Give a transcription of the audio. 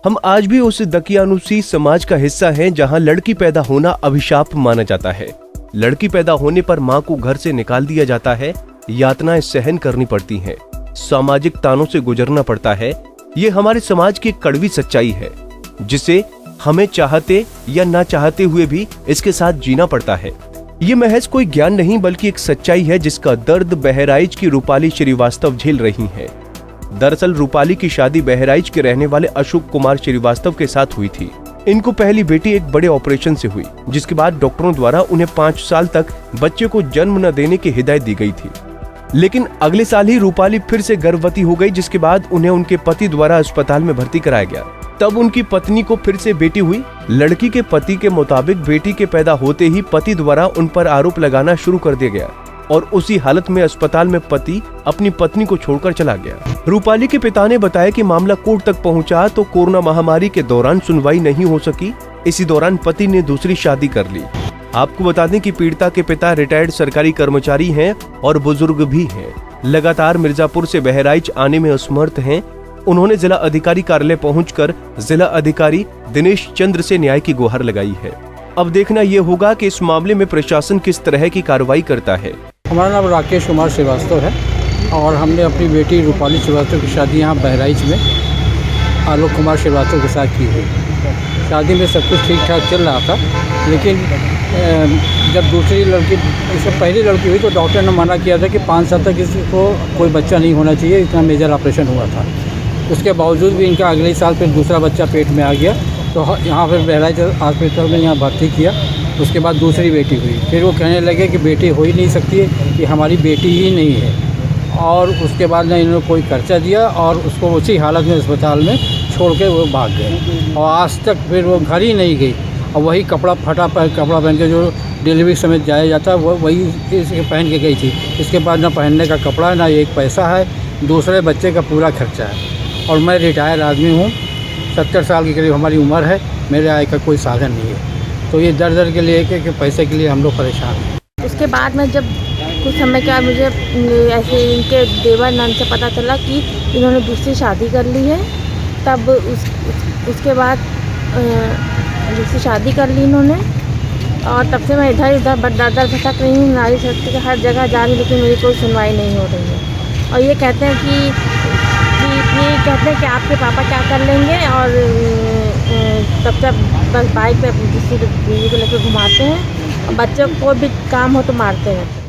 हम आज भी उस दकियानुसी समाज का हिस्सा हैं जहां लड़की पैदा होना अभिशाप माना जाता है। लड़की पैदा होने पर मां को घर से निकाल दिया जाता है, यातनाएं सहन करनी पड़ती हैं, सामाजिक तानों से गुजरना पड़ता है। ये हमारे समाज की कड़वी सच्चाई है जिसे हमें चाहते या ना चाहते हुए भी इसके साथ जीना पड़ता है। ये महज कोई ज्ञान नहीं बल्कि एक सच्चाई है जिसका दर्द बहराइच की रूपाली श्रीवास्तव झेल रही हैं। दरअसल रूपाली की शादी बहराइच के रहने वाले अशोक कुमार श्रीवास्तव के साथ हुई थी। इनको पहली बेटी एक बड़े ऑपरेशन से हुई, जिसके बाद डॉक्टरों द्वारा उन्हें 5 साल तक बच्चे को जन्म न देने की हिदायत दी गई थी। लेकिन अगले साल ही रूपाली फिर से गर्भवती हो गई, जिसके बाद उन्हें उनके पति द्वारा अस्पताल में भर्ती कराया गया। तब उनकी पत्नी को फिर से बेटी हुई। लड़की के पति के मुताबिक बेटी के पैदा होते ही पति द्वारा उन पर आरोप लगाना शुरू कर दिया गया और उसी हालत में अस्पताल में पति अपनी पत्नी को छोड़कर चला गया। रूपाली के पिता ने बताया कि मामला कोर्ट तक पहुंचा तो कोरोना महामारी के दौरान सुनवाई नहीं हो सकी। इसी दौरान पति ने दूसरी शादी कर ली। आपको बता दें कि पीड़िता के पिता रिटायर्ड सरकारी कर्मचारी हैं और बुजुर्ग भी हैं। लगातार मिर्जापुर से बहराइच आने में असमर्थ हैं। उन्होंने जिला अधिकारी कार्यालय पहुंचकर जिला अधिकारी दिनेश चंद्र से न्याय की गुहार लगाई है। अब देखना ये होगा कि इस मामले में प्रशासन किस तरह की कार्रवाई करता है। हमारा नाम राकेश कुमार श्रीवास्तव है और हमने अपनी बेटी रूपाली श्रीवास्तव की शादी यहाँ बहराइच में आलोक कुमार श्रीवास्तव के साथ की हुई। शादी में सब कुछ ठीक ठाक चल रहा था, लेकिन जब दूसरी लड़की, इससे पहली लड़की हुई तो डॉक्टर ने मना किया था कि 5 साल तक इसको कोई बच्चा नहीं होना चाहिए, इतना मेजर ऑपरेशन हुआ था। उसके बावजूद भी इनका अगले साल फिर दूसरा बच्चा पेट में आ गया, तो यहाँ पर बहराइच हॉस्पिटल में यहाँ भर्ती किया। उसके बाद दूसरी बेटी हुई। फिर वो कहने लगे कि बेटी हो ही नहीं सकती है, कि हमारी बेटी ही नहीं है। और उसके बाद ने इन्होंने कोई खर्चा दिया और उसको उसी हालत में अस्पताल में छोड़ के वो भाग गए और आज तक फिर वो घर ही नहीं गई। और वही कपड़ा पहन के जो डिलीवरी समय जाया जाता है वो वही इसके पहन के गई थी। इसके बाद ना पहनने का कपड़ा, ना एक पैसा है, दूसरे बच्चे का पूरा खर्चा है। और मैं रिटायर आदमी हूँ, 70 साल के करीब हमारी उम्र है, मेरे आय का कोई साधन नहीं है। तो ये दर के लिए कि पैसे के लिए हम लोग परेशान हैं। उसके बाद में जब कुछ समय के बाद मुझे ऐसे इनके देवर नाम से पता चला कि इन्होंने दूसरी शादी कर ली है। तब उसके बाद दूसरी शादी कर ली इन्होंने और तब से मैं इधर दर भटक रही हूँ, नारी शक्ति के हर जगह जा रही हूँ, लेकिन मेरी कोई सुनवाई नहीं हो रही है। और ये कहते हैं कि आपके पापा क्या कर लेंगे, और तब जब बस बाइक पे दूसरी बीवी को लेकर घुमाते हैं और बच्चों को भी काम हो तो मारते हैं।